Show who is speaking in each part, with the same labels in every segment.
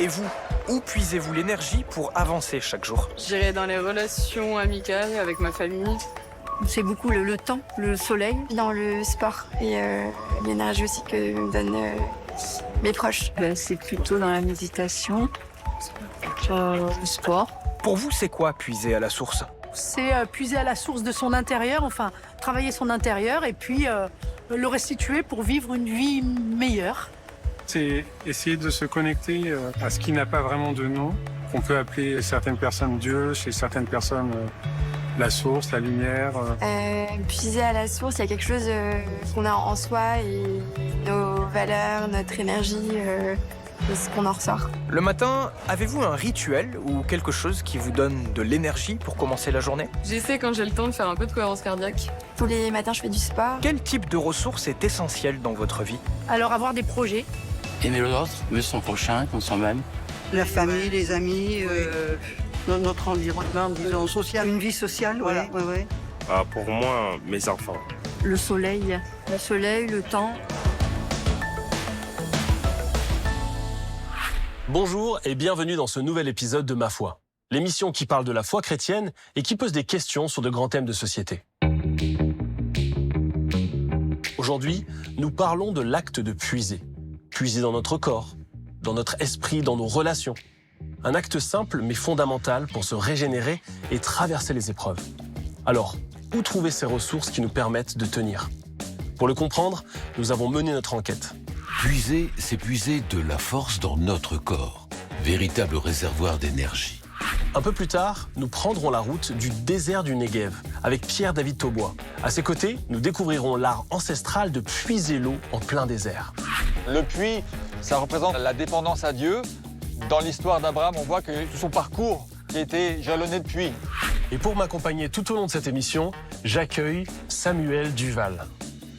Speaker 1: Et vous, où puisez-vous l'énergie pour avancer chaque jour?
Speaker 2: J'irai dans les relations amicales avec ma famille.
Speaker 3: C'est beaucoup le temps, le soleil.
Speaker 4: Dans le sport et l'énergie aussi que me donnent mes proches.
Speaker 3: C'est plutôt dans la méditation, le sport.
Speaker 1: Pour vous, c'est quoi puiser à la source?
Speaker 5: C'est puiser à la source de son intérieur, enfin travailler son intérieur et puis le restituer pour vivre une vie meilleure.
Speaker 6: C'est essayer de se connecter à ce qui n'a pas vraiment de nom, qu'on peut appeler certaines personnes Dieu, chez certaines personnes la source, la lumière.
Speaker 4: Puiser à la source, il y a quelque chose qu'on a en soi et nos valeurs, notre énergie, et ce qu'on en ressort.
Speaker 1: Le matin, avez-vous un rituel ou quelque chose qui vous donne de l'énergie pour commencer la journée?
Speaker 2: J'essaie quand j'ai le temps de faire un peu de cohérence cardiaque.
Speaker 4: Tous les matins, je fais du sport.
Speaker 1: Quel type de ressource est essentiel dans votre vie?
Speaker 5: Alors avoir des projets.
Speaker 7: Aimer l'autre, aimer son prochain, comme soi-même.
Speaker 8: La famille, les amis, notre environnement, disons, social. Une vie sociale, voilà. Ouais.
Speaker 9: Pour moi, mes enfants.
Speaker 3: Le soleil, le temps.
Speaker 10: Bonjour et bienvenue dans ce nouvel épisode de Ma Foi, l'émission qui parle de la foi chrétienne et qui pose des questions sur de grands thèmes de société. Aujourd'hui, nous parlons de l'acte de puiser. Puiser dans notre corps, dans notre esprit, dans nos relations. Un acte simple mais fondamental pour se régénérer et traverser les épreuves. Alors, où trouver ces ressources qui nous permettent de tenir? Pour le comprendre, nous avons mené notre enquête.
Speaker 11: Puiser, c'est puiser de la force dans notre corps, véritable réservoir d'énergie.
Speaker 10: Un peu plus tard, nous prendrons la route du désert du Negev avec Pierre-David Taubois. À ses côtés, nous découvrirons l'art ancestral de puiser l'eau en plein désert.
Speaker 12: Le puits, ça représente la dépendance à Dieu. Dans l'histoire d'Abraham, on voit que tout son parcours qui a été jalonné de puits.
Speaker 10: Et pour m'accompagner tout au long de cette émission, j'accueille Samuel Duval.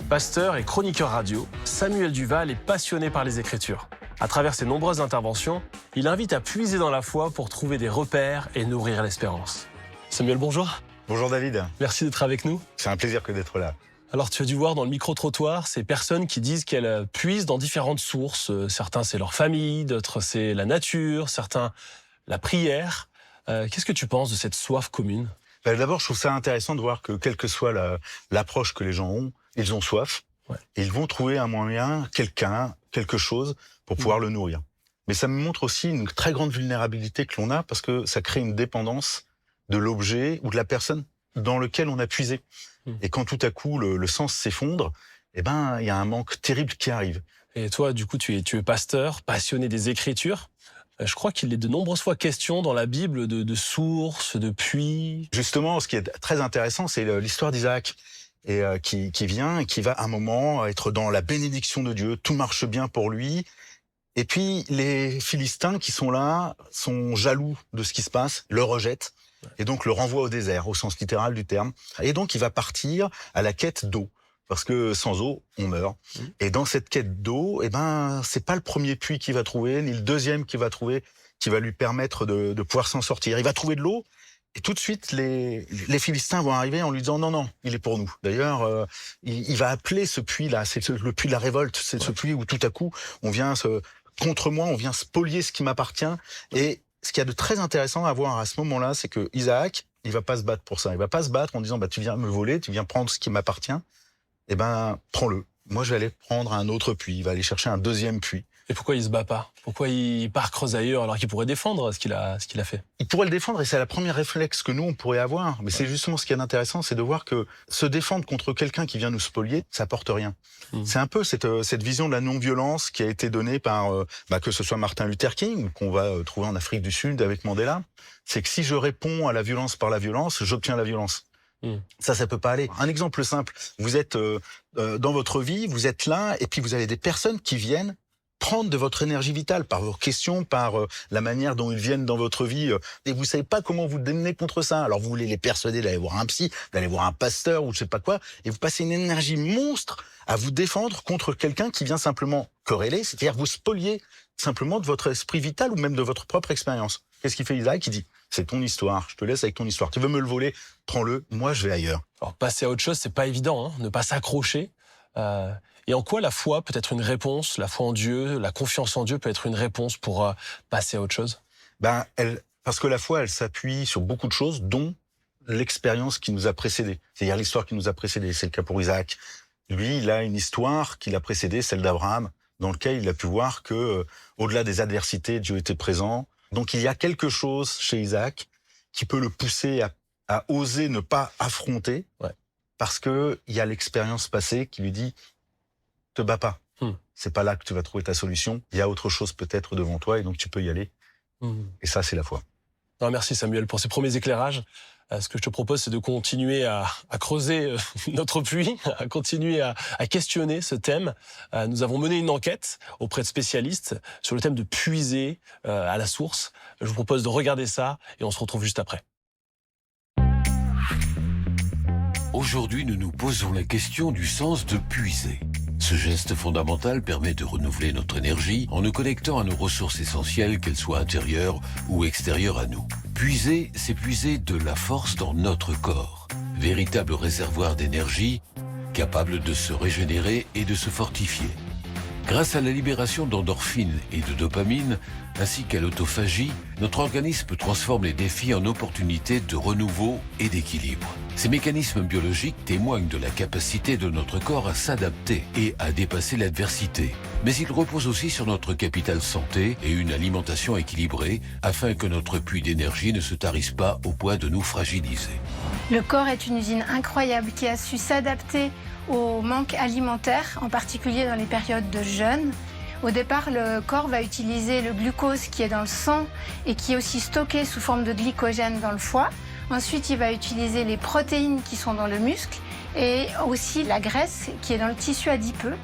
Speaker 10: Pasteur et chroniqueur radio, Samuel Duval est passionné par les Écritures. À travers ses nombreuses interventions, il invite à puiser dans la foi pour trouver des repères et nourrir l'espérance. Samuel, bonjour.
Speaker 13: Bonjour David.
Speaker 10: Merci d'être avec nous.
Speaker 13: C'est un plaisir que d'être là.
Speaker 10: Alors tu as dû voir dans le micro-trottoir ces personnes qui disent qu'elles puisent dans différentes sources. Certains c'est leur famille, d'autres c'est la nature, certains la prière. Qu'est-ce que tu penses de cette soif commune?
Speaker 13: D'abord, je trouve ça intéressant de voir que quelle que soit l'approche que les gens ont, ils ont soif. Ouais. Et ils vont trouver un moyen, quelque chose pour pouvoir le nourrir. Mais ça me montre aussi une très grande vulnérabilité que l'on a parce que ça crée une dépendance de l'objet ou de la personne dans lequel on a puisé. Et quand tout à coup le sens s'effondre, eh ben il y a un manque terrible qui arrive.
Speaker 10: Et toi, du coup, tu es pasteur, passionné des Écritures. Je crois qu'il est de nombreuses fois question dans la Bible de sources, de puits.
Speaker 13: Justement, ce qui est très intéressant, c'est l'histoire d'Isaac. Et qui vient et qui va à un moment être dans la bénédiction de Dieu, tout marche bien pour lui. Et puis les Philistins qui sont là sont jaloux de ce qui se passe, le rejettent et donc le renvoient au désert au sens littéral du terme. Et donc il va partir à la quête d'eau parce que sans eau on meurt. Et dans cette quête d'eau, eh ben c'est pas le premier puits qu'il va trouver ni le deuxième qu'il va trouver qui va lui permettre de pouvoir s'en sortir. Il va trouver de l'eau. Et tout de suite, les Philistins vont arriver en lui disant non, il est pour nous. D'ailleurs, il va appeler ce puits-là, c'est le puits de la révolte, c'est ce puits où tout à coup, on vient contre moi, on vient spolier ce qui m'appartient. Et ce qu'il y a de très intéressant à voir à ce moment-là, c'est que Isaac, il va pas se battre pour ça. Il va pas se battre en disant tu viens me voler, tu viens prendre ce qui m'appartient. Eh ben, prends-le. Moi, je vais aller prendre un autre puits. Il va aller chercher un deuxième puits.
Speaker 10: Et pourquoi il se bat pas? Pourquoi il part creuser ailleurs alors qu'il pourrait défendre ce qu'il a fait?
Speaker 13: Il pourrait le défendre et c'est la première réflexe que nous on pourrait avoir. Mais c'est justement ce qui est intéressant, c'est de voir que se défendre contre quelqu'un qui vient nous spolier, ça porte rien. C'est un peu cette vision de la non-violence qui a été donnée par que ce soit Martin Luther King ou qu'on va trouver en Afrique du Sud avec Mandela. C'est que si je réponds à la violence par la violence, j'obtiens la violence. Ça peut pas aller. Un exemple simple. Vous êtes dans votre vie, vous êtes là et puis vous avez des personnes qui viennent prendre de votre énergie vitale par vos questions, par la manière dont ils viennent dans votre vie, et vous savez pas comment vous démener contre ça. Alors vous voulez les persuader d'aller voir un psy, d'aller voir un pasteur ou je sais pas quoi, et vous passez une énergie monstre à vous défendre contre quelqu'un qui vient simplement corréler, c'est-à-dire vous spolier simplement de votre esprit vital ou même de votre propre expérience. Qu'est-ce qu'il fait Isaac? Il dit, c'est ton histoire, je te laisse avec ton histoire. Tu veux me le voler? Prends-le, moi je vais ailleurs.
Speaker 10: Alors passer à autre chose, c'est pas évident, ne pas s'accrocher. Et en quoi la foi peut être une réponse, la foi en Dieu, la confiance en Dieu peut être une réponse pour passer à autre chose?
Speaker 13: Parce que la foi, elle s'appuie sur beaucoup de choses, dont l'expérience qui nous a précédés. C'est-à-dire l'histoire qui nous a précédés. C'est le cas pour Isaac. Lui, il a une histoire qui l'a précédé, celle d'Abraham, dans laquelle il a pu voir que, au-delà des adversités, Dieu était présent. Donc il y a quelque chose chez Isaac qui peut le pousser à oser ne pas affronter, parce que il y a l'expérience passée qui lui dit te bats pas. C'est pas là que tu vas trouver ta solution. Il y a autre chose peut-être devant toi et donc tu peux y aller. Et ça, c'est la foi.
Speaker 10: Non, merci Samuel pour ces premiers éclairages. Ce que je te propose, c'est de continuer à creuser notre puits, à continuer à questionner ce thème. Nous avons mené une enquête auprès de spécialistes sur le thème de puiser à la source. Je vous propose de regarder ça et on se retrouve juste après.
Speaker 11: Aujourd'hui, nous nous posons la question du sens de puiser. Ce geste fondamental permet de renouveler notre énergie en nous connectant à nos ressources essentielles, qu'elles soient intérieures ou extérieures à nous. Puiser, c'est puiser de la force dans notre corps. Véritable réservoir d'énergie, capable de se régénérer et de se fortifier. Grâce à la libération d'endorphines et de dopamine, ainsi qu'à l'autophagie, notre organisme transforme les défis en opportunités de renouveau et d'équilibre. Ces mécanismes biologiques témoignent de la capacité de notre corps à s'adapter et à dépasser l'adversité. Mais ils reposent aussi sur notre capital santé et une alimentation équilibrée afin que notre puits d'énergie ne se tarisse pas au point de nous fragiliser.
Speaker 14: Le corps est une usine incroyable qui a su s'adapter au manque alimentaire, en particulier dans les périodes de jeûne. Au départ, le corps va utiliser le glucose qui est dans le sang et qui est aussi stocké sous forme de glycogène dans le foie. Ensuite, il va utiliser les protéines qui sont dans le muscle et aussi la graisse qui est dans le tissu adipeux.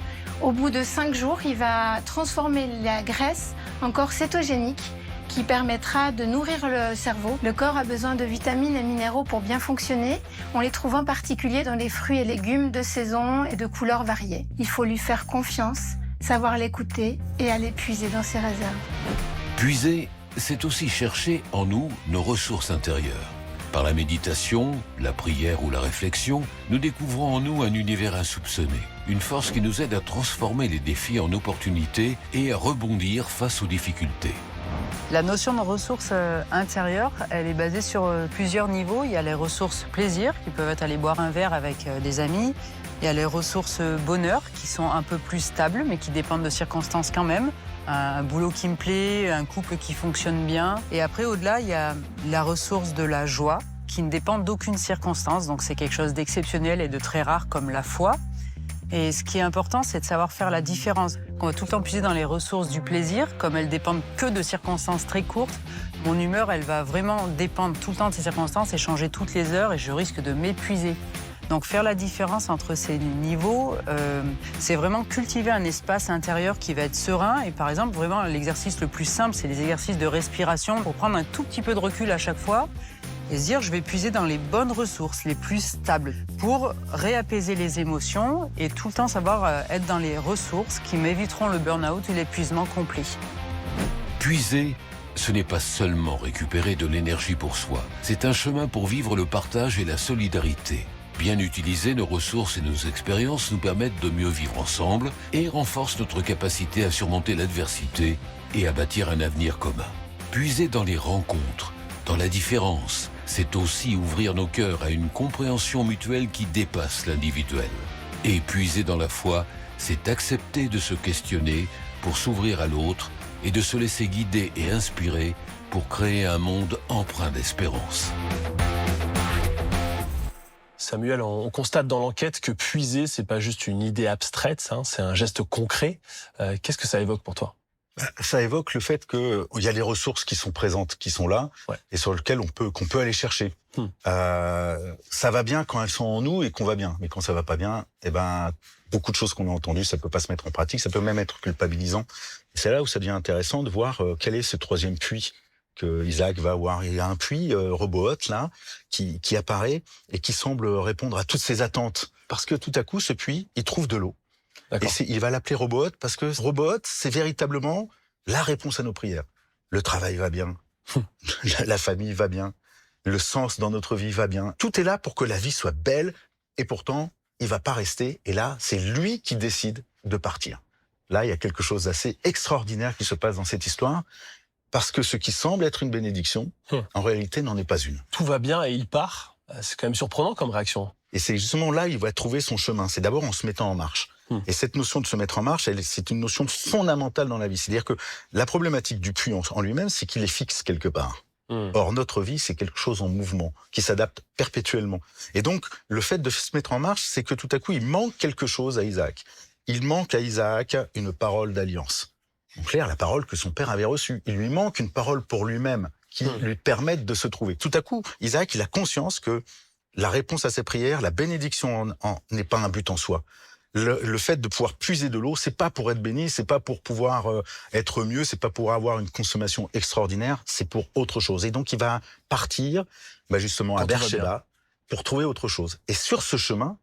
Speaker 14: Au bout de 5 jours, il va transformer la graisse en corps cétogénique qui permettra de nourrir le cerveau. Le corps a besoin de vitamines et minéraux pour bien fonctionner. On les trouve en particulier dans les fruits et légumes de saison et de couleurs variées. Il faut lui faire confiance, savoir l'écouter et aller puiser dans ses réserves.
Speaker 11: Puiser, c'est aussi chercher en nous nos ressources intérieures. Par la méditation, la prière ou la réflexion, nous découvrons en nous un univers insoupçonné, une force qui nous aide à transformer les défis en opportunités et à rebondir face aux difficultés.
Speaker 3: La notion de ressources intérieures, elle est basée sur plusieurs niveaux. Il y a les ressources plaisir, qui peuvent être aller boire un verre avec des amis. Il y a les ressources bonheur, qui sont un peu plus stables, mais qui dépendent de circonstances quand même. Un boulot qui me plaît, un couple qui fonctionne bien. Et après, au-delà, il y a la ressource de la joie, qui ne dépend d'aucune circonstance. Donc c'est quelque chose d'exceptionnel et de très rare, comme la foi. Et ce qui est important, c'est de savoir faire la différence. On va tout le temps puiser dans les ressources du plaisir, comme elles dépendent que de circonstances très courtes. Mon humeur, elle va vraiment dépendre tout le temps de ces circonstances et changer toutes les heures et je risque de m'épuiser. Donc faire la différence entre ces niveaux, c'est vraiment cultiver un espace intérieur qui va être serein. Et par exemple, vraiment, l'exercice le plus simple, c'est les exercices de respiration pour prendre un tout petit peu de recul à chaque fois et se dire je vais puiser dans les bonnes ressources, les plus stables, pour réapaiser les émotions et tout le temps savoir être dans les ressources qui m'éviteront le burn-out ou l'épuisement complet.
Speaker 11: Puiser, ce n'est pas seulement récupérer de l'énergie pour soi, c'est un chemin pour vivre le partage et la solidarité. Bien utiliser nos ressources et nos expériences nous permettent de mieux vivre ensemble et renforcent notre capacité à surmonter l'adversité et à bâtir un avenir commun. Puiser dans les rencontres, dans la différence, c'est aussi ouvrir nos cœurs à une compréhension mutuelle qui dépasse l'individuel. Et puiser dans la foi, c'est accepter de se questionner pour s'ouvrir à l'autre et de se laisser guider et inspirer pour créer un monde empreint d'espérance.
Speaker 10: Samuel, on constate dans l'enquête que puiser, c'est pas juste une idée abstraite, hein, c'est un geste concret. Qu'est-ce que ça évoque pour toi ?
Speaker 13: Ça évoque le fait qu'il y a des ressources qui sont présentes, qui sont là, et sur lesquelles qu'on peut aller chercher. Ça va bien quand elles sont en nous et qu'on va bien. Mais quand ça va pas bien, beaucoup de choses qu'on a entendues, ça peut pas se mettre en pratique, ça peut même être culpabilisant. Et c'est là où ça devient intéressant de voir quel est ce troisième puits que Isaac va voir. Il y a un puits, Rehoboth, là, qui apparaît et qui semble répondre à toutes ses attentes. Parce que tout à coup, ce puits, il trouve de l'eau. Et il va l'appeler Rehoboth parce que Rehoboth, c'est véritablement la réponse à nos prières. Le travail va bien, la famille va bien, le sens dans notre vie va bien. Tout est là pour que la vie soit belle et pourtant, il va pas rester. Et là, c'est lui qui décide de partir. Là, il y a quelque chose d'assez extraordinaire qui se passe dans cette histoire, parce que ce qui semble être une bénédiction, en réalité, n'en est pas une.
Speaker 10: Tout va bien et il part. C'est quand même surprenant comme réaction.
Speaker 13: Et c'est justement là, il va trouver son chemin. C'est d'abord en se mettant en marche. Et cette notion de se mettre en marche, c'est une notion fondamentale dans la vie. C'est-à-dire que la problématique du puits en lui-même, c'est qu'il est fixe quelque part. Or, notre vie, c'est quelque chose en mouvement, qui s'adapte perpétuellement. Et donc, le fait de se mettre en marche, c'est que tout à coup, il manque quelque chose à Isaac. Il manque à Isaac une parole d'alliance. En clair, la parole que son père avait reçue. Il lui manque une parole pour lui-même, qui lui permette de se trouver. Tout à coup, Isaac, il a conscience que la réponse à ses prières, la bénédiction n'est pas un but en soi. Le fait de pouvoir puiser de l'eau, c'est pas pour être béni, c'est pas pour pouvoir être mieux, c'est pas pour avoir une consommation extraordinaire, c'est pour autre chose. Et donc il va partir, justement à Beersheba pour trouver autre chose. Et sur ce chemin,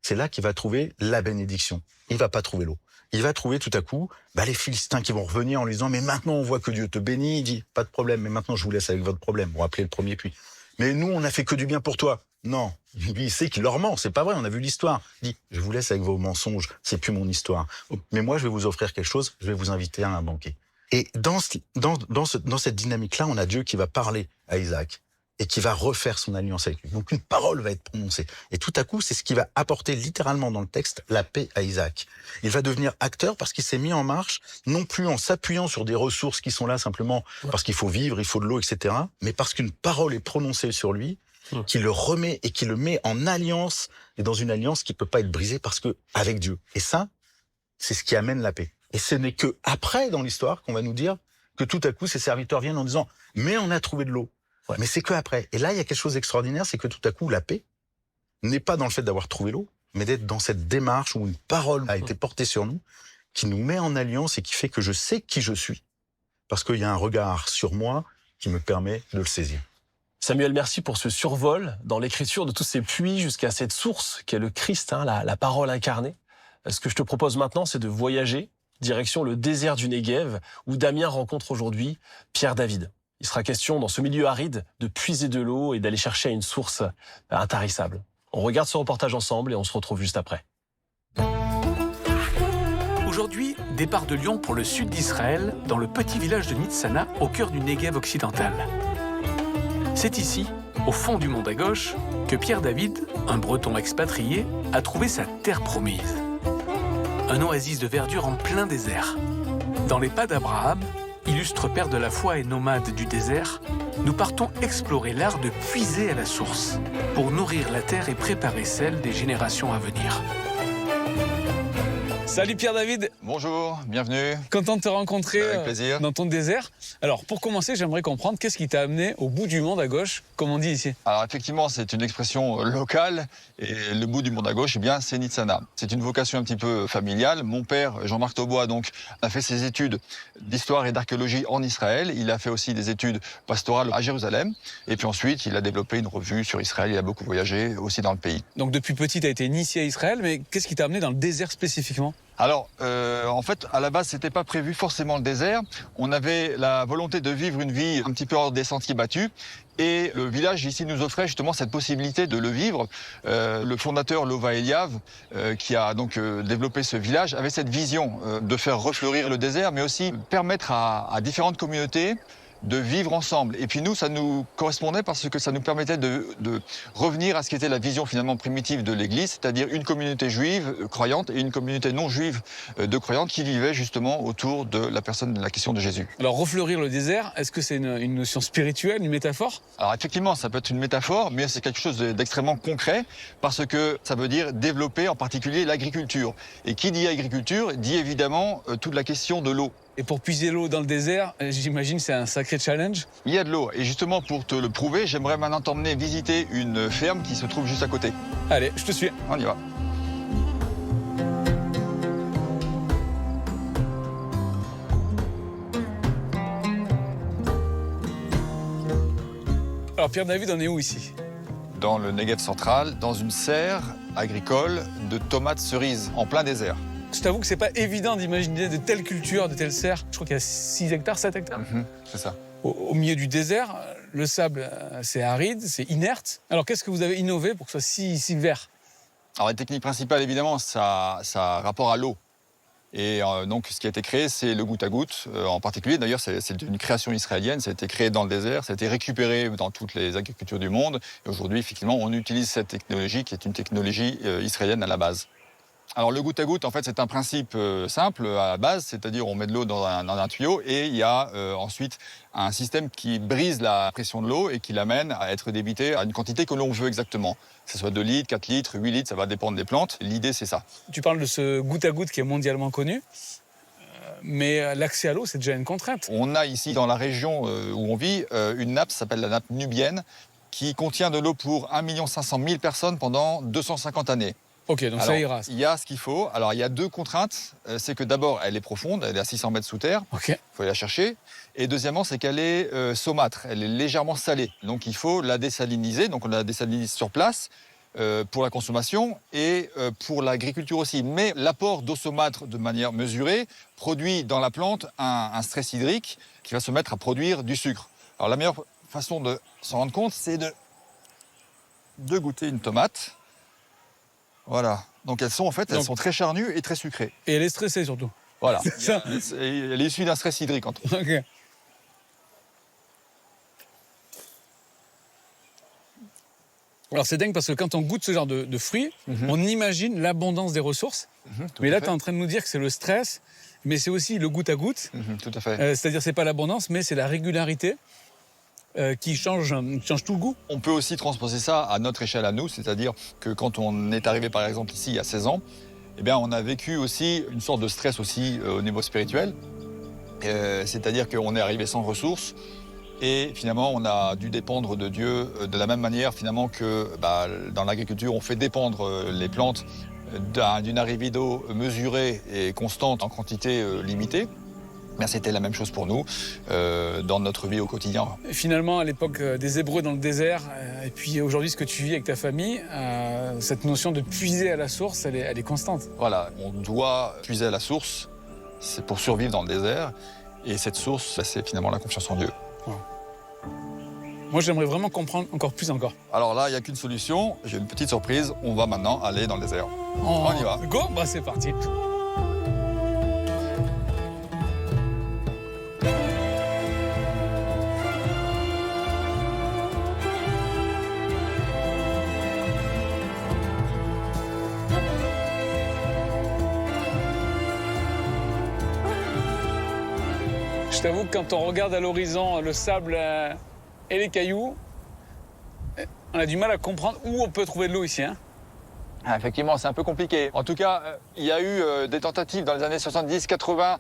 Speaker 13: c'est là qu'il va trouver la bénédiction. Il va pas trouver l'eau. Il va trouver tout à coup les Philistins qui vont revenir en lui disant « Mais maintenant on voit que Dieu te bénit ». Il dit « Pas de problème, mais maintenant je vous laisse avec votre problème. » Vous rappelez le premier puits. « Mais nous, on n'a fait que du bien pour toi. » Non, lui, il sait qu'il leur ment, c'est pas vrai, on a vu l'histoire. Il dit, je vous laisse avec vos mensonges, c'est plus mon histoire. Mais moi, je vais vous offrir quelque chose, je vais vous inviter à un banquet. Et dans cette dynamique-là, on a Dieu qui va parler à Isaac et qui va refaire son alliance avec lui. Donc une parole va être prononcée. Et tout à coup, c'est ce qui va apporter littéralement dans le texte la paix à Isaac. Il va devenir acteur parce qu'il s'est mis en marche, non plus en s'appuyant sur des ressources qui sont là simplement parce qu'il faut vivre, il faut de l'eau, etc., mais parce qu'une parole est prononcée sur lui, qui le remet et qui le met en alliance, et dans une alliance qui peut pas être brisée parce que avec Dieu. Et ça, c'est ce qui amène la paix. Et ce n'est que après dans l'histoire qu'on va nous dire que tout à coup ses serviteurs viennent en disant mais on a trouvé de l'eau. Mais c'est que après. Et là il y a quelque chose d'extraordinaire, c'est que tout à coup la paix n'est pas dans le fait d'avoir trouvé l'eau, mais d'être dans cette démarche où une parole a été portée sur nous, qui nous met en alliance et qui fait que je sais qui je suis, parce qu'il y a un regard sur moi qui me permet de le saisir.
Speaker 10: Samuel, merci pour ce survol dans l'écriture de tous ces puits jusqu'à cette source qu'est le Christ, la parole incarnée. Ce que je te propose maintenant, c'est de voyager direction le désert du Negev, où Damien rencontre aujourd'hui Pierre David. Il sera question, dans ce milieu aride, de puiser de l'eau et d'aller chercher à une source intarissable. On regarde ce reportage ensemble et on se retrouve juste après.
Speaker 15: Aujourd'hui, départ de Lyon pour le sud d'Israël, dans le petit village de Nitzana, au cœur du Negev occidental. C'est ici, au fond du mont d'Agosh, que Pierre David, un breton expatrié, a trouvé sa terre promise. Un oasis de verdure en plein désert. Dans les pas d'Abraham, illustre père de la foi et nomade du désert, nous partons explorer l'art de puiser à la source, pour nourrir la terre et préparer celle des générations à venir.
Speaker 16: Salut Pierre David.
Speaker 12: Bonjour, bienvenue.
Speaker 16: Content de te rencontrer
Speaker 12: avec plaisir.
Speaker 16: Dans ton désert. Alors pour commencer, j'aimerais comprendre qu'est-ce qui t'a amené au bout du monde à gauche, comme on dit ici.
Speaker 12: Alors effectivement, c'est une expression locale et le bout du monde à gauche, c'est Nitzana. C'est une vocation un petit peu familiale. Mon père, Jean-Marc Taubois, a fait ses études d'histoire et d'archéologie en Israël. Il a fait aussi des études pastorales à Jérusalem. Et puis ensuite, il a développé une revue sur Israël. Il a beaucoup voyagé aussi dans le pays.
Speaker 16: Donc depuis petit, tu as été initié à Israël, mais qu'est-ce qui t'a amené dans le désert spécifiquement ?
Speaker 12: Alors, en fait, à la base, c'était pas prévu forcément le désert. On avait la volonté de vivre une vie un petit peu hors des sentiers battus. Et le village ici nous offrait justement cette possibilité de le vivre. Le fondateur Lova Eliav, qui a donc développé ce village, avait cette vision de faire refleurir le désert, mais aussi permettre à différentes communautés de vivre ensemble. Et puis nous, ça nous correspondait parce que ça nous permettait de revenir à ce qu'était la vision finalement primitive de l'Église, c'est-à-dire une communauté juive croyante et une communauté non juive de croyantes qui vivaient justement autour de la personne, de la question de Jésus.
Speaker 16: Alors refleurir le désert, est-ce que c'est une notion spirituelle, une métaphore ?
Speaker 12: Alors effectivement, ça peut être une métaphore, mais c'est quelque chose d'extrêmement concret parce que ça veut dire développer en particulier l'agriculture. Et qui dit agriculture dit évidemment toute la question de l'eau.
Speaker 16: Et pour puiser l'eau dans le désert, j'imagine que c'est un sacré challenge.
Speaker 12: Il y a de l'eau. Et justement, pour te le prouver, j'aimerais maintenant t'emmener visiter une ferme qui se trouve juste à côté.
Speaker 16: Allez, je te suis.
Speaker 12: On y va.
Speaker 16: Alors Pierre David, on est où ici ?
Speaker 12: Dans le Negev central, dans une serre agricole de tomates cerises en plein désert.
Speaker 16: Je t'avoue que c'est pas évident d'imaginer de telles cultures, de telles serres. Je crois qu'il y a 6 hectares, 7 hectares.
Speaker 12: C'est ça.
Speaker 16: Au milieu du désert, le sable, c'est aride, c'est inerte. Alors qu'est-ce que vous avez innové pour que ce soit si vert ?
Speaker 12: Alors la technique principale, évidemment, ça a rapport à l'eau. Et donc, ce qui a été créé, c'est le goutte à goutte, en particulier. D'ailleurs, c'est une création israélienne. Ça a été créé dans le désert. Ça a été récupéré dans toutes les agricultures du monde. Et aujourd'hui, effectivement, on utilise cette technologie qui est une technologie israélienne à la base. Alors, le goutte à goutte, en fait, c'est un principe simple à la base. C'est-à-dire, on met de l'eau dans un tuyau et il y a ensuite un système qui brise la pression de l'eau et qui l'amène à être débité à une quantité que l'on veut exactement. Que ce soit 2 litres, 4 litres, 8 litres, ça va dépendre des plantes. L'idée, c'est ça.
Speaker 16: Tu parles de ce goutte à goutte qui est mondialement connu, mais l'accès à l'eau, c'est déjà une contrainte.
Speaker 12: On a ici, dans la région où on vit, une nappe qui s'appelle la nappe nubienne, qui contient de l'eau pour 1 500 000 personnes pendant 250 années.
Speaker 16: Ok, donc ça ira.
Speaker 12: Il y a ce qu'il faut. Alors, il y a 2 contraintes. C'est que d'abord, elle est profonde, elle est à 600 mètres sous terre.
Speaker 16: Ok.
Speaker 12: Il faut aller la chercher. Et deuxièmement, c'est qu'elle est saumâtre, elle est légèrement salée. Donc, il faut la désaliniser. Donc, on la désalinise sur place pour la consommation et pour l'agriculture aussi. Mais l'apport d'eau saumâtre de manière mesurée produit dans la plante un stress hydrique qui va se mettre à produire du sucre. Alors, la meilleure façon de s'en rendre compte, c'est de goûter une tomate. Voilà. Donc elles sont sont très charnues et très sucrées.
Speaker 16: Et elle est stressée surtout.
Speaker 12: Voilà. Elle est issue d'un stress hydrique entre autres.
Speaker 16: Ok. Alors c'est dingue parce que quand on goûte ce genre de fruits, on imagine l'abondance des ressources. Mais là, tu es en train de nous dire que c'est le stress, mais c'est aussi le goutte à goutte.
Speaker 12: Tout à fait.
Speaker 16: C'est-à-dire c'est pas l'abondance, mais c'est la régularité. Qui change tout le goût.
Speaker 12: On peut aussi transposer ça à notre échelle à nous, c'est-à-dire que quand on est arrivé par exemple ici il y a 16 ans, eh bien, on a vécu aussi une sorte de stress aussi au niveau spirituel, c'est-à-dire qu'on est arrivé sans ressources et finalement on a dû dépendre de Dieu de la même manière finalement que dans l'agriculture on fait dépendre les plantes d'une arrivée d'eau mesurée et constante en quantité limitée. Mais c'était la même chose pour nous dans notre vie au quotidien.
Speaker 16: Finalement, à l'époque des Hébreux dans le désert, et puis aujourd'hui ce que tu vis avec ta famille, cette notion de puiser à la source, elle est constante.
Speaker 12: Voilà, on doit puiser à la source, c'est pour survivre dans le désert. Et cette source, c'est finalement la confiance en Dieu.
Speaker 16: Wow. Moi, j'aimerais vraiment comprendre encore plus encore.
Speaker 12: Alors là, il n'y a qu'une solution. J'ai une petite surprise. On va maintenant aller dans le désert. On y va.
Speaker 16: Go, c'est parti. Je t'avoue que quand on regarde à l'horizon le sable et les cailloux, on a du mal à comprendre où on peut trouver de l'eau ici. Hein.
Speaker 12: Effectivement, c'est un peu compliqué. En tout cas, il y a eu des tentatives dans les années 70-80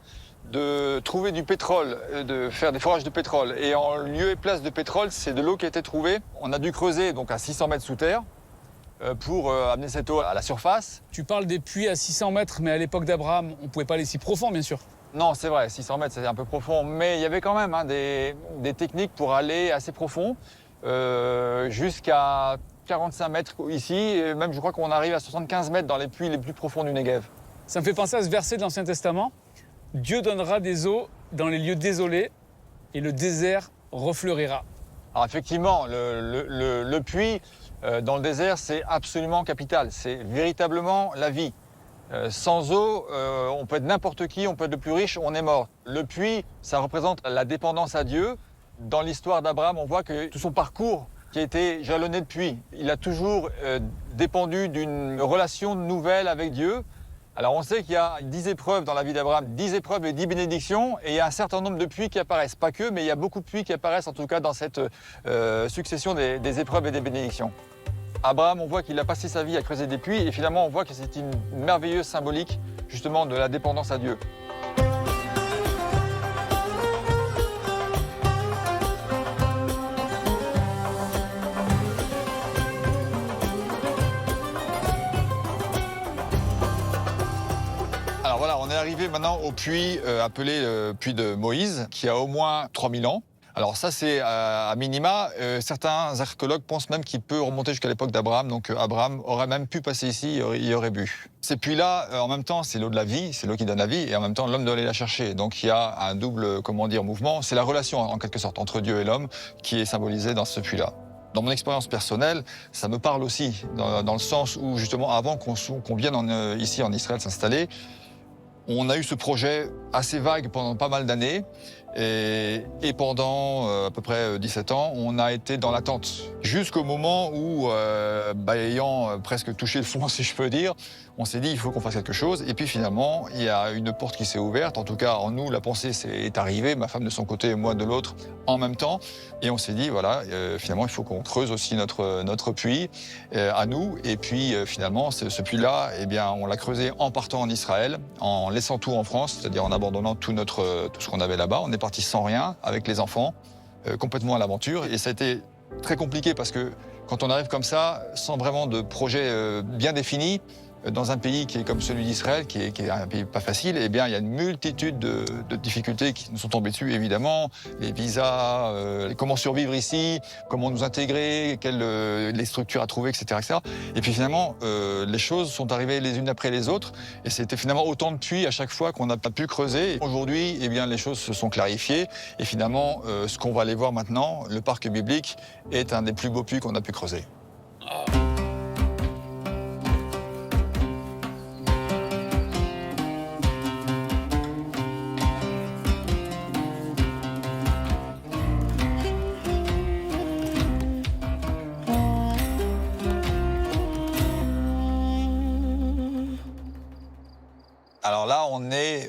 Speaker 12: de trouver du pétrole, de faire des forages de pétrole. Et en lieu et place de pétrole, c'est de l'eau qui a été trouvée. On a dû creuser donc à 600 mètres sous terre pour amener cette eau à la surface.
Speaker 16: Tu parles des puits à 600 mètres, mais à l'époque d'Abraham, on ne pouvait pas aller si profond, bien sûr.
Speaker 12: Non, c'est vrai, 600 mètres, c'est un peu profond. Mais il y avait quand même des techniques pour aller assez profond, jusqu'à 45 mètres ici. Et même, je crois qu'on arrive à 75 mètres dans les puits les plus profonds du Negev.
Speaker 16: Ça me fait penser à ce verset de l'Ancien Testament. Dieu donnera des eaux dans les lieux désolés et le désert refleurira.
Speaker 12: Alors effectivement, le puits dans le désert, c'est absolument capital. C'est véritablement la vie. Sans eau, on peut être n'importe qui, on peut être le plus riche, on est mort. Le puits, ça représente la dépendance à Dieu. Dans l'histoire d'Abraham, on voit que tout son parcours qui a été jalonné de puits, il a toujours dépendu d'une relation nouvelle avec Dieu. Alors on sait qu'il y a 10 épreuves dans la vie d'Abraham, 10 épreuves et 10 bénédictions, et il y a un certain nombre de puits qui apparaissent. Pas que, mais il y a beaucoup de puits qui apparaissent, en tout cas dans cette succession des épreuves et des bénédictions. Abraham, on voit qu'il a passé sa vie à creuser des puits, et finalement on voit que c'est une merveilleuse symbolique, justement, de la dépendance à Dieu. Alors voilà, on est arrivé maintenant au puits appelé puits de Moïse, qui a au moins 3000 ans. Alors ça, c'est à minima. Certains archéologues pensent même qu'il peut remonter jusqu'à l'époque d'Abraham. Donc Abraham aurait même pu passer ici, il aurait bu. Ces puits-là, en même temps, c'est l'eau de la vie, c'est l'eau qui donne la vie, et en même temps, l'homme doit aller la chercher. Donc il y a un double, mouvement. C'est la relation, en quelque sorte, entre Dieu et l'homme qui est symbolisée dans ce puits-là. Dans mon expérience personnelle, ça me parle aussi, dans le sens où, justement, avant qu'on vienne ici en Israël s'installer, On a eu ce projet assez vague pendant pas mal d'années. Et pendant à peu près 17 ans, on a été dans l'attente. Jusqu'au moment où, ayant presque touché le fond, si je peux dire, on s'est dit il faut qu'on fasse quelque chose. Et puis finalement, il y a une porte qui s'est ouverte. En tout cas, en nous, la pensée est arrivée, ma femme de son côté et moi de l'autre, en même temps. Et on s'est dit, voilà, finalement, il faut qu'on creuse aussi notre puits à nous. Et puis finalement, ce puits-là, eh bien, on l'a creusé en partant en Israël, en laissant tout en France, c'est-à-dire en abandonnant tout ce qu'on avait là-bas. On est parti sans rien, avec les enfants, complètement à l'aventure. Et ça a été très compliqué parce que quand on arrive comme ça, sans vraiment de projet bien défini, dans un pays qui est comme celui d'Israël, qui est un pays pas facile, eh bien, il y a une multitude de difficultés qui nous sont tombées dessus, évidemment. Les visas, comment survivre ici, comment nous intégrer, les structures à trouver, etc., etc. Et puis finalement, les choses sont arrivées les unes après les autres. Et c'était finalement autant de puits à chaque fois qu'on n'a pas pu creuser. Aujourd'hui, eh bien, les choses se sont clarifiées. Et finalement, ce qu'on va aller voir maintenant, le parc biblique, est un des plus beaux puits qu'on a pu creuser. Alors là, on est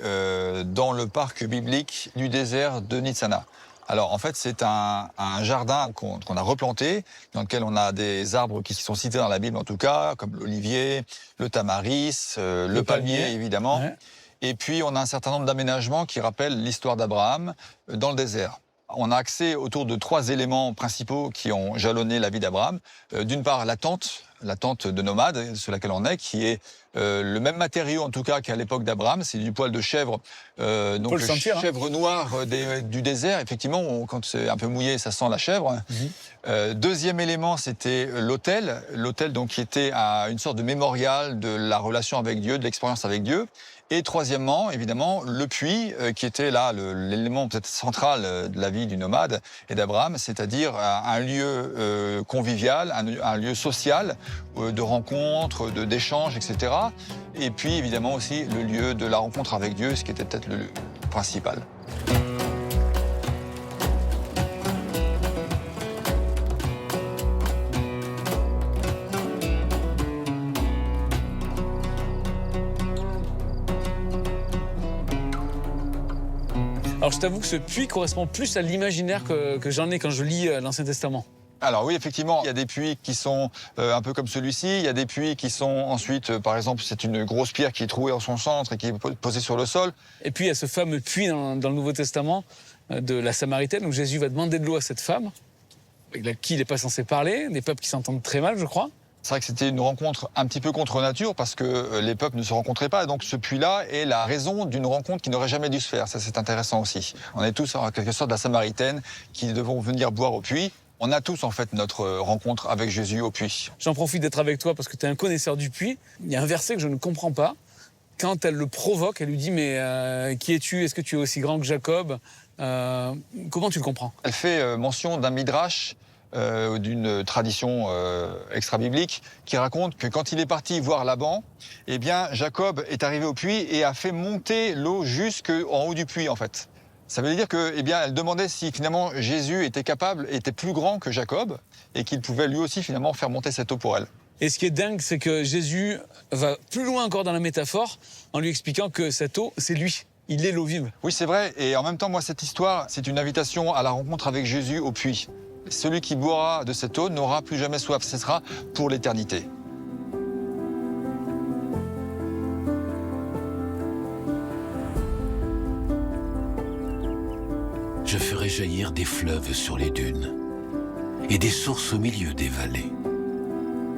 Speaker 12: dans le parc biblique du désert de Nitzana. Alors en fait, c'est un jardin qu'on a replanté, dans lequel on a des arbres qui sont cités dans la Bible en tout cas, comme l'olivier, le tamaris, le palmier évidemment. Ouais. Et puis on a un certain nombre d'aménagements qui rappellent l'histoire d'Abraham dans le désert. On a axé autour de 3 éléments principaux qui ont jalonné la vie d'Abraham. D'une part, la tente de nomade sur laquelle on est, qui est le même matériau en tout cas qu'à l'époque d'Abraham, c'est du poil de chèvre, donc le sentir, chèvre noir du désert. Effectivement, quand c'est un peu mouillé, ça sent la chèvre. Deuxième élément, c'était l'autel donc qui était une sorte de mémorial de la relation avec Dieu, de l'expérience avec Dieu. Et troisièmement, évidemment, le puits, qui était là l'élément peut-être central de la vie du nomade et d'Abraham, c'est-à-dire un lieu convivial, un lieu social, de rencontres, d'échanges, etc. Et puis, évidemment, aussi le lieu de la rencontre avec Dieu, ce qui était peut-être le principal.
Speaker 16: Alors je t'avoue que ce puits correspond plus à l'imaginaire que j'en ai quand je lis l'Ancien Testament.
Speaker 12: Alors oui, effectivement, il y a des puits qui sont un peu comme celui-ci. Il y a des puits qui sont ensuite, par exemple, c'est une grosse pierre qui est trouée en son centre et qui est posée sur le sol.
Speaker 16: Et puis il y a ce fameux puits dans le Nouveau Testament de la Samaritaine où Jésus va demander de l'eau à cette femme, avec qui il n'est pas censé parler, des peuples qui s'entendent très mal, je crois.
Speaker 12: C'est vrai que c'était une rencontre un petit peu contre nature parce que les peuples ne se rencontraient pas. Donc ce puits-là est la raison d'une rencontre qui n'aurait jamais dû se faire. Ça, c'est intéressant aussi. On est tous en quelque sorte de la Samaritaine qui devons venir boire au puits. On a tous en fait notre rencontre avec Jésus au puits.
Speaker 16: J'en profite d'être avec toi parce que tu es un connaisseur du puits. Il y a un verset que je ne comprends pas. Quand elle le provoque, elle lui dit « Mais qui es-tu? Est-ce que tu es aussi grand que Jacob ?» Comment tu le comprends?
Speaker 12: Elle fait mention d'un midrash, d'une tradition extra-biblique qui raconte que quand il est parti voir Laban, eh bien Jacob est arrivé au puits et a fait monter l'eau jusqu'en haut du puits en fait. Ça veut dire que, eh bien, elle demandait si finalement Jésus était plus grand que Jacob et qu'il pouvait lui aussi finalement faire monter cette eau pour elle.
Speaker 16: Et ce qui est dingue, c'est que Jésus va plus loin encore dans la métaphore en lui expliquant que cette eau, c'est lui. Il est l'eau vive.
Speaker 12: Oui, c'est vrai. Et en même temps, moi, cette histoire, c'est une invitation à la rencontre avec Jésus au puits. Celui qui boira de cette eau n'aura plus jamais soif, ce sera pour l'éternité.
Speaker 11: Je ferai jaillir des fleuves sur les dunes et des sources au milieu des vallées.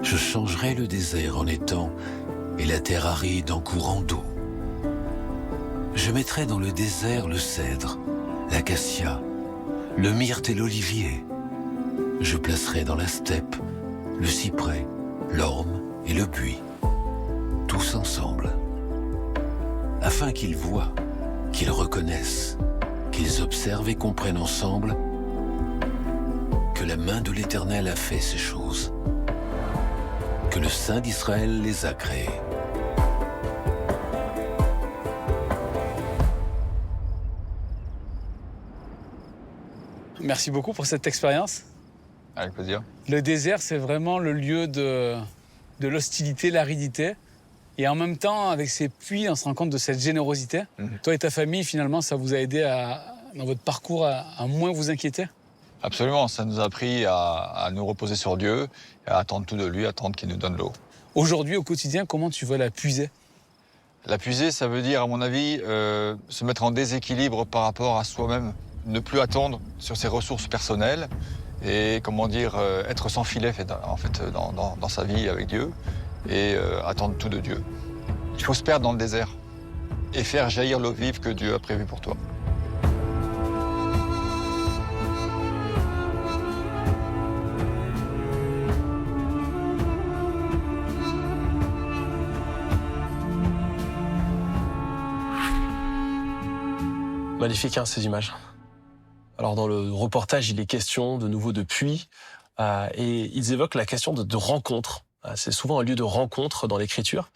Speaker 11: Je changerai le désert en étang et la terre aride en courant d'eau. Je mettrai dans le désert le cèdre, l'acacia, le myrte et l'olivier. Je placerai dans la steppe le cyprès, l'orme et le buis, tous ensemble, afin qu'ils voient, qu'ils reconnaissent, qu'ils observent et comprennent ensemble que la main de l'Éternel a fait ces choses, que le Saint d'Israël les a créées.
Speaker 16: merci beaucoup pour cette expérience.
Speaker 12: Avec plaisir.
Speaker 16: Le désert, c'est vraiment le lieu de l'hostilité, l'aridité. Et en même temps, avec ces puits, on se rend compte de cette générosité. Toi et ta famille, finalement, ça vous a aidé dans votre parcours à moins vous inquiéter?
Speaker 12: Absolument, ça nous a appris à nous reposer sur Dieu, et à attendre tout de lui, attendre qu'il nous donne l'eau.
Speaker 16: Aujourd'hui, au quotidien, comment tu vas la puiser?
Speaker 12: La puiser, ça veut dire, à mon avis, se mettre en déséquilibre par rapport à soi-même, ne plus attendre sur ses ressources personnelles et, comment dire, être sans filet en fait, dans sa vie avec Dieu et attendre tout de Dieu. Il faut se perdre dans le désert et faire jaillir l'eau vive que Dieu a prévue pour toi.
Speaker 10: Magnifique, hein, ces images. Alors, dans le reportage, il est question de nouveau de puits, et ils évoquent la question de rencontre. C'est souvent un lieu de rencontre dans l'écriture.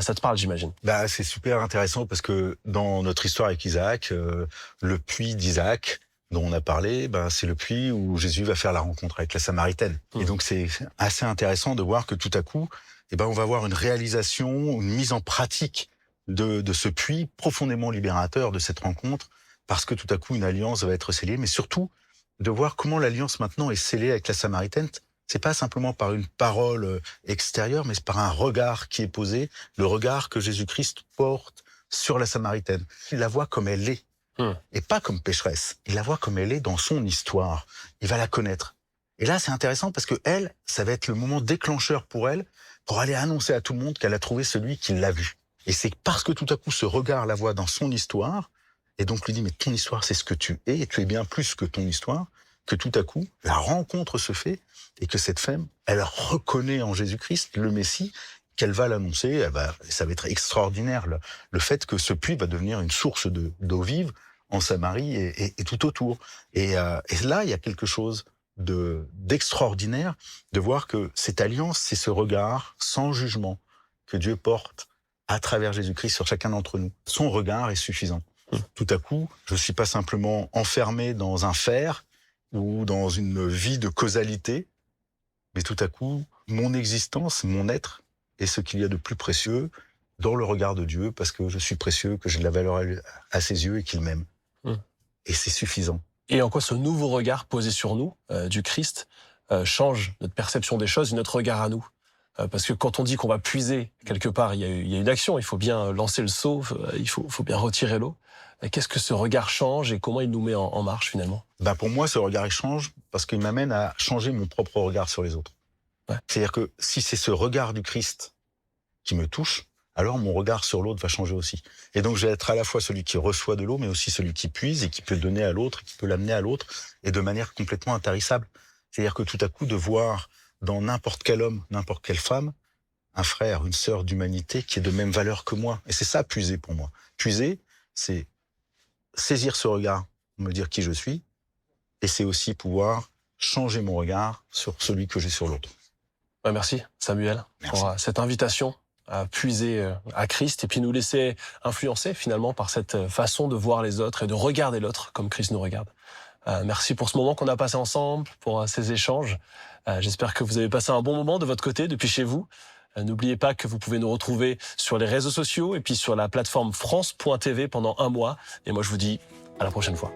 Speaker 10: Ça te parle, j'imagine?
Speaker 13: C'est super intéressant parce que dans notre histoire avec Isaac, le puits d'Isaac dont on a parlé, c'est le puits où Jésus va faire la rencontre avec la Samaritaine. Et donc, c'est assez intéressant de voir que tout à coup, on va avoir une réalisation, une mise en pratique de ce puits profondément libérateur de cette rencontre, parce que tout à coup une alliance va être scellée, mais surtout de voir comment l'alliance maintenant est scellée avec la Samaritaine. C'est pas simplement par une parole extérieure, mais c'est par un regard qui est posé, le regard que Jésus-Christ porte sur la Samaritaine. Il la voit comme elle est, et pas comme pécheresse. Il la voit comme elle est dans son histoire. Il va la connaître. Et là, c'est intéressant parce que elle, ça va être le moment déclencheur pour elle, pour aller annoncer à tout le monde qu'elle a trouvé celui qui l'a vue. Et c'est parce que tout à coup, ce regard la voit dans son histoire, et donc lui dit, mais ton histoire, c'est ce que tu es, et tu es bien plus que ton histoire, que tout à coup, la rencontre se fait, et que cette femme, elle reconnaît en Jésus-Christ le Messie, qu'elle va l'annoncer, ça va être extraordinaire, le fait que ce puits va devenir une source d'eau vive en Samarie et tout autour. Et là, il y a quelque chose d'extraordinaire de voir que cette alliance, c'est ce regard sans jugement que Dieu porte à travers Jésus-Christ sur chacun d'entre nous. Son regard est suffisant. Tout à coup, je ne suis pas simplement enfermé dans un faire ou dans une vie de causalité, mais tout à coup, mon existence, mon être est ce qu'il y a de plus précieux dans le regard de Dieu, parce que je suis précieux, que j'ai de la valeur à ses yeux et qu'il m'aime. Et c'est suffisant.
Speaker 10: Et en quoi ce nouveau regard posé sur nous, du Christ, change notre perception des choses et notre regard à nous? Parce que quand on dit qu'on va puiser quelque part, il y a une action, il faut bien lancer le seau, il faut bien retirer l'eau. Qu'est-ce que ce regard change et comment il nous met en marche finalement?
Speaker 13: Pour moi, ce regard il change parce qu'il m'amène à changer mon propre regard sur les autres. Ouais. C'est-à-dire que si c'est ce regard du Christ qui me touche, alors mon regard sur l'autre va changer aussi. Et donc je vais être à la fois celui qui reçoit de l'eau, mais aussi celui qui puise et qui peut le donner à l'autre, qui peut l'amener à l'autre, et de manière complètement intarissable. C'est-à-dire que tout à coup, de voir dans n'importe quel homme, n'importe quelle femme, un frère, une sœur d'humanité qui est de même valeur que moi. Et c'est ça, puiser pour moi. Puiser, c'est saisir ce regard, me dire qui je suis, et c'est aussi pouvoir changer mon regard sur celui que j'ai sur l'autre.
Speaker 10: Merci Samuel pour cette invitation à puiser à Christ et puis nous laisser influencer finalement par cette façon de voir les autres et de regarder l'autre comme Christ nous regarde. Merci pour ce moment qu'on a passé ensemble, pour ces échanges. J'espère que vous avez passé un bon moment de votre côté, depuis chez vous. N'oubliez pas que vous pouvez nous retrouver sur les réseaux sociaux et puis sur la plateforme France.tv pendant un mois. Et moi, je vous dis à la prochaine fois.